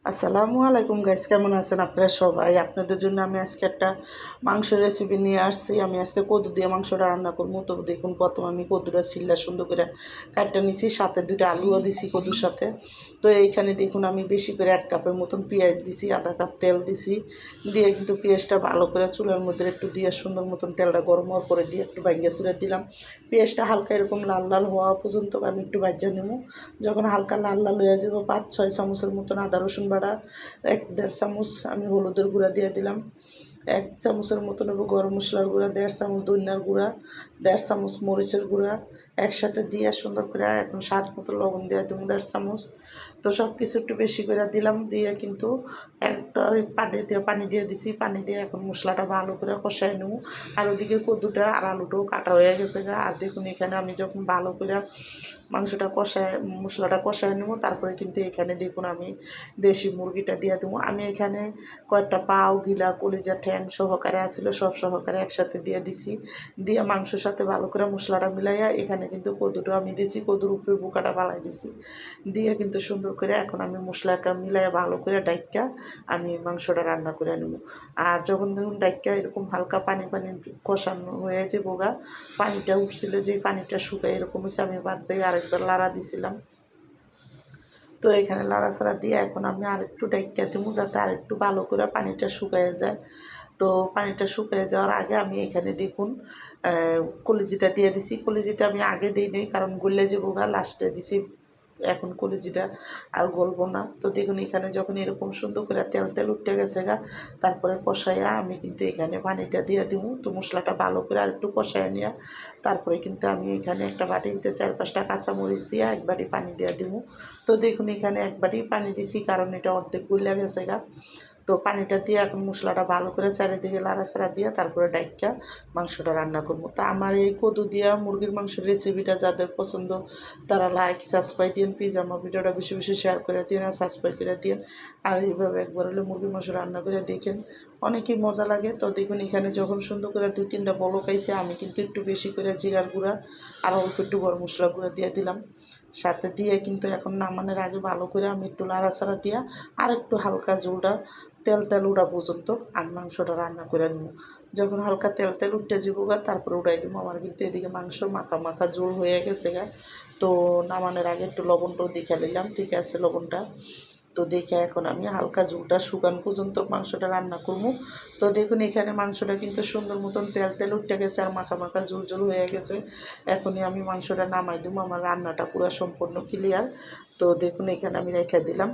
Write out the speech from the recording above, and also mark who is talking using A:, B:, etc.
A: আসসালামু আলাইকুম গাইস, কেমন আছেন আপনারা সবাই? আপনাদের জন্য আমি আজকে একটা মাংসের রেসিপি নিয়ে আসছি। আমি আজকে কদু দিয়ে মাংসটা রান্না করবো। তো দেখুন, প্রথম আমি কদুটা ছিল্লা সুন্দর করে কাটটা নিছি, সাথে দুইটা আলুও দিছি কদুর সাথে। তো এইখানে দেখুন আমি বেশি করে 1 কাপের মতন পেঁয়াজ দিছি, আধা কাপ তেল দিছি, দিয়ে কিন্তু পেঁয়াজটা ভালো করে চুলার মধ্যে একটু দিয়ে সুন্দর মতন তেলটা গরম হওয়ার পরে দিয়ে একটু ভাঙ্গা চুড়ে দিলাম। পেঁয়াজটা হালকা এরকম লাল লাল হওয়া পর্যন্ত আমি একটু ভাজা নেব। যখন হালকা লাল লাল হয়ে যাবো 5-6 চামচের মতন আদা রসুন বাটা, 1-1.5 চামচ আমি হলুদের গুঁড়া দিয়ে দিলাম, 1 চামচের মতন নেব গরম মশলার গুঁড়া, 1.5 চামচ ধনিয়ার গুঁড়া, 1.5 চামচ মরিচের গুঁড়া একসাথে দিয়ে সুন্দর করে এখন স্বাদ মতো লবণ দিয়ে দেবো 1.5 চামচ। তো সব কিছু একটু বেশি করে দিলাম, দিয়ে কিন্তু একটা পানি দিয়ে দিছি, পানি দিয়ে এখন মশলাটা ভালো করে কষাই নেব। আর ওদিকে কদ্দুটা আর আলুটাও কাটা হয়ে গেছে গা। আর দেখুন এখানে আমি যখন ভালো করে মশলাটা কষায় নেব, তারপরে কিন্তু এখানে দেখুন আমি দেশি মুরগিটা দিয়ে দেবো। আমি এখানে কয়েকটা পাও, গিলা, কলিজা, ঠ্যাং সহকারে আসছিল, সব সহকারে একসাথে দিয়ে দিছি। দিয়ে মাংসের সাথে ভালো করে মশলাটা মিলাইয়া এখানে কিন্তু কদুটা আমি দিয়েছি, কদুর উপরে বোকাটা ফালাই দিছি, দিয়ে কিন্তু সুন্দর করে এখন আমি মশলাটা মিলাইয়া ভালো করে ডাইক্কা আমি মাংসটা রান্না করে নেব। আর যখন দেখুন ডাইক্কা এরকম হালকা পানি পানি কষানো হয়েছে বোগা, পানিটা উঠছিল, যে পানিটা শুকায় এরকম হচ্ছে, আমি বাদ দিয়ে আরেকবার লাড়া দিছিলাম। তো এখানে লাড়াচাড়া দিয়ে এখন আমি আরেকটু ডাইক্কা দেবো, যাতে আরেকটু ভালো করে পানিটা শুকায় যায়। তো পানিটা শুকিয়ে যাওয়ার আগে আমি এখানে দেখুন কলিজিটা দিয়ে দিছি। কলিজিটা আমি আগে দিই নাই, কারণ গলে যাবো গা, লাস্টে দিছি। এখন কলিজিটা আর গলবো না। তো দেখুন এখানে যখন এরকম সুন্দর করে তেল তেল উঠে গেছে গা, তারপরে কষাইয়া আমি কিন্তু এখানে পানিটা দিয়ে দিব। তো মশলাটা ভালো করে আর একটু কষাইয়া নিয়ে তারপরে কিন্তু আমি এখানে একটা বাটিতে 4-5টা কাঁচামরিচ দিয়ে 1 বাটি পানি দিয়ে দিব। তো দেখুন এখানে 1 বাটি পানি দিছি, কারণ এটা অর্ধেক গলে গেছে গা। তো পানিটা দিয়ে এখন মশলাটা ভালো করে চারিদিকে লাড়াচাড়া দিয়ে তারপরে ডাইক্কা মাংসটা রান্না করবো। তা আমার এই কদু দিয়া মুরগির মাংসের রেসিপিটা যাদের পছন্দ তারা লাইক সাবস্ক্রাইব দিন, প্লিজ আমার ভিডিওটা বেশি বেশি শেয়ার করে দিন আর সাবস্ক্রাইব করে দিন। আর এইভাবে একবার হলে মুরগির মাংস রান্না করে দেখেন, অনেকই মজা লাগে। তো দেখুন এখানে যখন সুন্দর করে 2-3টা বলক আইছে, আমি কিন্তু একটু বেশি করে জিরার গুঁড়া আর অল্প একটু গরম মশলা গুঁড়া দিয়ে দিলাম সাথে, দিয়ে কিন্তু এখন নামানোর আগে ভালো করে আমি একটু লাড়াচাড়া দিয়া আর একটু হালকা ঝোলটা তেল তেল উঠা পর্যন্ত আমি মাংসটা রান্না করে নেব। যখন হালকা তেল তেল উঠতে যাবো গা, তারপরে উঠাই দেবো। আমার কিন্তু এদিকে মাংস মাখা মাখা ঝোল হয়ে গেছে গা। তো নামানোর আগে একটু লবণটাও দেখে নিলাম, ঠিক আছে লবণটা। তো দেখে এখন আমি হালকা ঝোলটা শুকান পর্যন্ত মাংসটা রান্না করবো। তো দেখুন এখানে মাংসটা কিন্তু সুন্দর মতন তেল তেল উঠে গেছে আর মাখা মাখা ঝোল ঝোল হয়ে গেছে। এখনই আমি মাংসটা নামাই দেবো, আমার রান্নাটা পুরো সম্পূর্ণ ক্লিয়ার। তো দেখুন এখানে আমি রেখে দিলাম।